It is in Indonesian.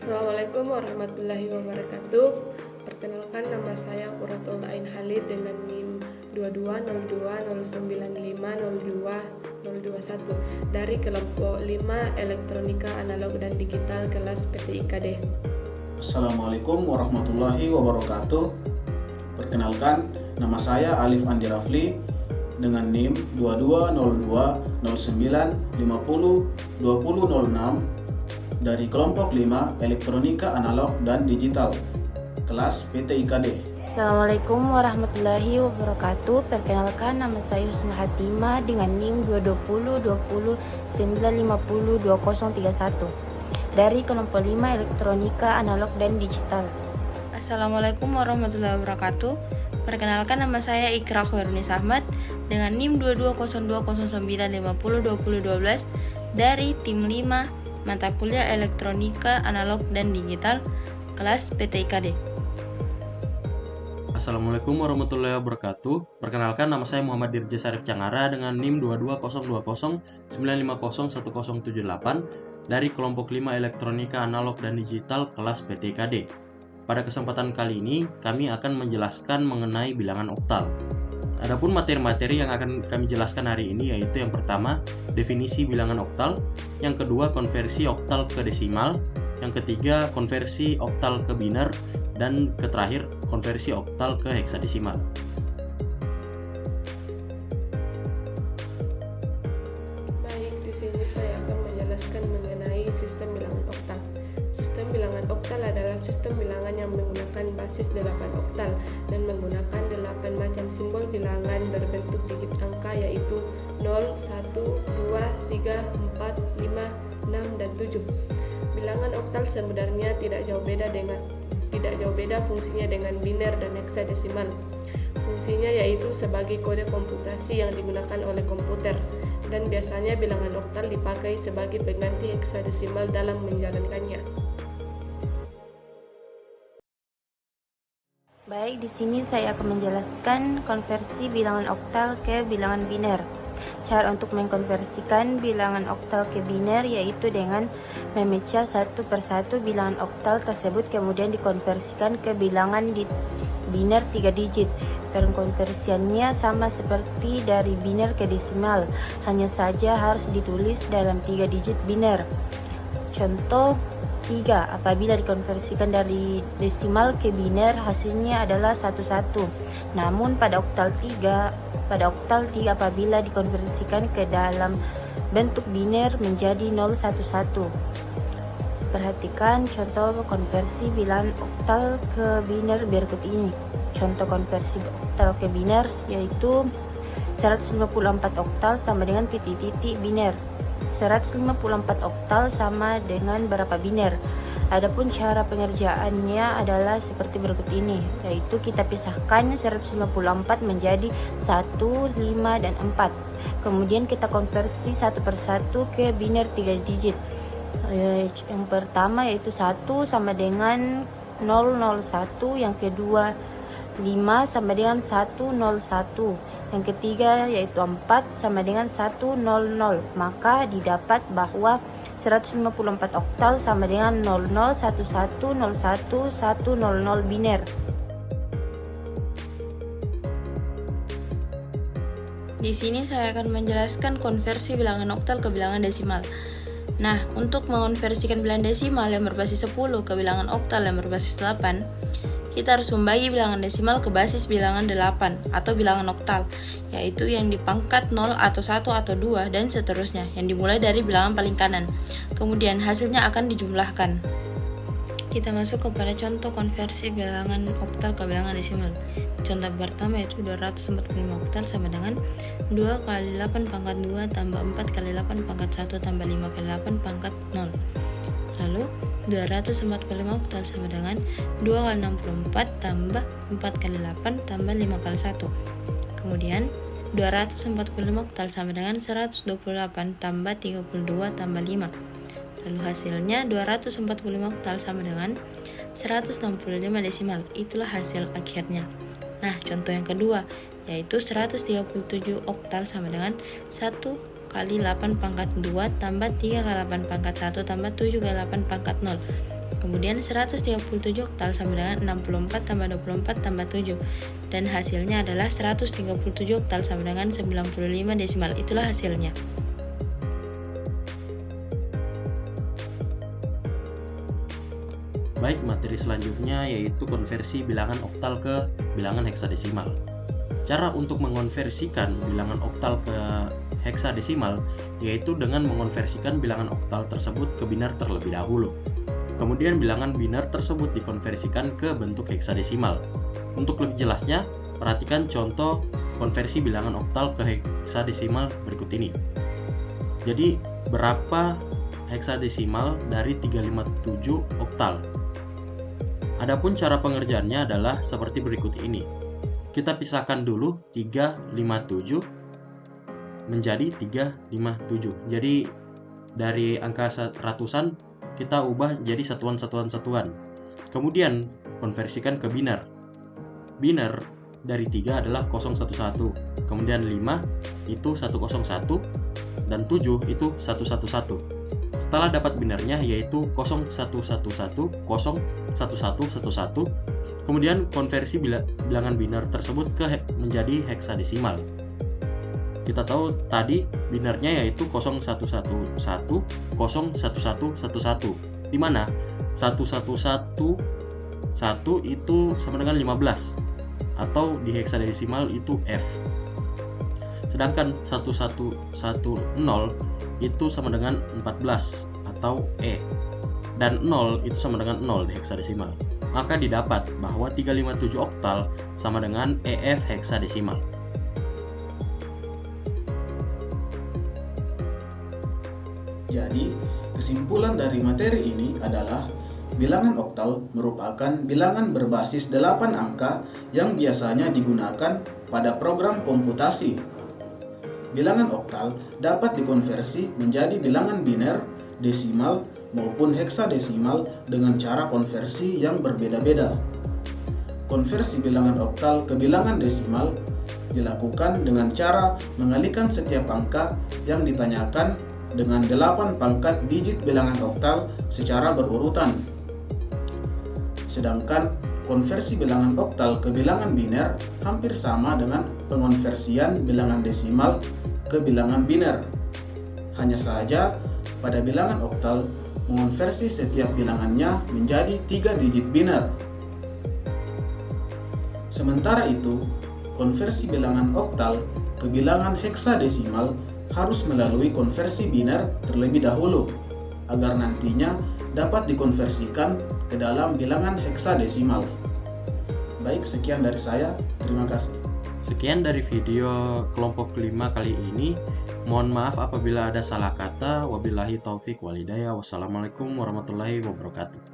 Assalamualaikum warahmatullahi wabarakatuh. Perkenalkan, nama saya Quratul Ain Halid dengan NIM 220209050221 dari kelompok 5 Elektronika Analog dan Digital kelas PT IKD. Assalamualaikum warahmatullahi wabarakatuh. Perkenalkan, nama saya Alif Andi Rafli dengan NIM 220209502006 dari kelompok 5 Elektronika Analog dan Digital kelas PT IKD. Assalamualaikum warahmatullahi wabarakatuh. Perkenalkan, nama saya Husnul Hatimah dengan NIM 22020950201 dari kelompok 5 Elektronika Analog dan Digital. Assalamualaikum warahmatullahi wabarakatuh. Perkenalkan, nama saya Ikra Khairunis Ahmad dengan NIM 220209502012 dari tim 5 mata kuliah Elektronika Analog dan Digital kelas PT IKD. Assalamualaikum warahmatullahi wabarakatuh. Perkenalkan, nama saya Muhammad Dirja Syarif Cangara dengan NIM 220209501078 dari kelompok 5 Elektronika Analog dan Digital kelas PT IKD. Pada kesempatan kali ini, kami akan menjelaskan mengenai bilangan oktal. Adapun materi-materi yang akan kami jelaskan hari ini yaitu yang pertama, definisi bilangan oktal, yang kedua, konversi oktal ke desimal, yang ketiga, konversi oktal ke biner, dan terakhir, konversi oktal ke heksadesimal. Baik, di sini saya akan menjelaskan mengenai sistem bilangan oktal. Sistem bilangan oktal adalah sistem bilangan yang menggunakan basis 8 oktal dan menggunakan 8 macam simbol bilangan berbentuk digit angka yaitu 0, 1, 2, 3, 4, 5, 6, dan 7. Bilangan oktal sebenarnya tidak jauh beda fungsinya dengan biner dan heksadesimal. Fungsinya yaitu sebagai kode komputasi yang digunakan oleh komputer, dan biasanya bilangan oktal dipakai sebagai pengganti heksadesimal dalam menjalankannya. Baik, di sini saya akan menjelaskan konversi bilangan oktal ke bilangan biner. Cara untuk mengkonversikan bilangan oktal ke biner yaitu dengan memecah satu persatu bilangan oktal tersebut kemudian dikonversikan ke bilangan di biner 3 digit. Pengkonversiannya sama seperti dari biner ke desimal, hanya saja harus ditulis dalam 3 digit biner. Contoh 3, apabila dikonversikan dari desimal ke biner hasilnya adalah 11. Namun pada oktal 3 apabila dikonversikan ke dalam bentuk biner menjadi 011. Perhatikan contoh konversi bilangan oktal ke biner berikut ini. Contoh konversi oktal ke biner yaitu 154 oktal sama dengan titik-titik biner. 154 oktal sama dengan berapa biner? Adapun cara pengerjaannya adalah seperti berikut ini, yaitu kita pisahkan 154 menjadi 1, 5, dan 4. Kemudian kita konversi satu persatu ke biner 3 digit. Yang pertama yaitu 1 sama dengan 001, yang kedua 5 sama dengan 101. Yang ketiga yaitu 4 sama dengan 100. Maka didapat bahwa 154 oktal sama dengan 0011010100 biner. Di sini saya akan menjelaskan konversi bilangan oktal ke bilangan desimal. Nah, untuk mengonversikan bilangan desimal yang berbasis 10 ke bilangan oktal yang berbasis 8, kita harus membagi bilangan desimal ke basis bilangan 8 atau bilangan oktal, yaitu yang dipangkat 0 atau 1 atau 2 dan seterusnya, yang dimulai dari bilangan paling kanan. Kemudian hasilnya akan dijumlahkan. Kita masuk kepada contoh konversi bilangan oktal ke bilangan desimal. Contoh pertama yaitu 245 oktal sama dengan 2 kali 8 pangkat 2 tambah 4 kali 8 pangkat 1 tambah 5 kali 8 pangkat 0. Lalu 245 oktal sama dengan 2 kali 64 tambah 4 kali 8 tambah 5 kali 1. Kemudian 245 oktal sama dengan 128 tambah 32 tambah 5. Lalu hasilnya 245 oktal sama dengan 165 desimal. Itulah hasil akhirnya. Nah, contoh yang kedua yaitu 137 oktal sama dengan 1 kali 8 pangkat 2 tambah 3 kali 8 pangkat 1 tambah 7 kali 8 pangkat 0. Kemudian 137 oktal sama dengan 64 tambah 24 tambah 7. Dan hasilnya adalah 137 oktal sama dengan 95 desimal. Itulah hasilnya. Baik, materi selanjutnya yaitu konversi bilangan oktal ke bilangan heksadesimal. Cara untuk mengonversikan bilangan oktal ke heksadesimal yaitu dengan mengonversikan bilangan oktal tersebut ke biner terlebih dahulu. Kemudian bilangan biner tersebut dikonversikan ke bentuk heksadesimal. Untuk lebih jelasnya, perhatikan contoh konversi bilangan oktal ke heksadesimal berikut ini. Jadi, berapa heksadesimal dari 357 oktal? Adapun cara pengerjaannya adalah seperti berikut ini. Kita pisahkan dulu 357 menjadi 357. Jadi dari angka ratusan kita ubah jadi satuan. Kemudian konversikan ke biner. Biner dari 3 adalah 011. Kemudian 5 itu 101 dan 7 itu 111. Setelah dapat binernya yaitu 0111, 01111, kemudian konversi bilangan biner tersebut menjadi heksadesimal. Kita tahu tadi binernya yaitu 0111, 01111, di mana 111 itu sama dengan 15 atau di heksadesimal itu F. Sedangkan 110 itu sama dengan 14 atau E. Dan 0 itu sama dengan 0 di heksadesimal. Maka didapat bahwa 357 oktal sama dengan EF heksadesimal. Jadi, kesimpulan dari materi ini adalah bilangan oktal merupakan bilangan berbasis 8 angka yang biasanya digunakan pada program komputasi. Bilangan oktal dapat dikonversi menjadi bilangan biner, desimal, maupun heksadesimal dengan cara konversi yang berbeda-beda. Konversi bilangan oktal ke bilangan desimal dilakukan dengan cara mengalihkan setiap angka yang ditanyakan dengan 8 pangkat digit bilangan oktal secara berurutan. Sedangkan konversi bilangan oktal ke bilangan biner hampir sama dengan pengonversian bilangan desimal ke bilangan biner. Hanya saja pada bilangan oktal mengonversi setiap bilangannya menjadi 3 digit biner. Sementara itu, konversi bilangan oktal ke bilangan heksadesimal harus melalui konversi biner terlebih dahulu agar nantinya dapat dikonversikan ke dalam bilangan heksadesimal. Baik, sekian dari saya. Terima kasih. Sekian dari video kelompok 5 kali ini. Mohon maaf apabila ada salah kata. Wabillahi taufik walhidayah. Wassalamualaikum warahmatullahi wabarakatuh.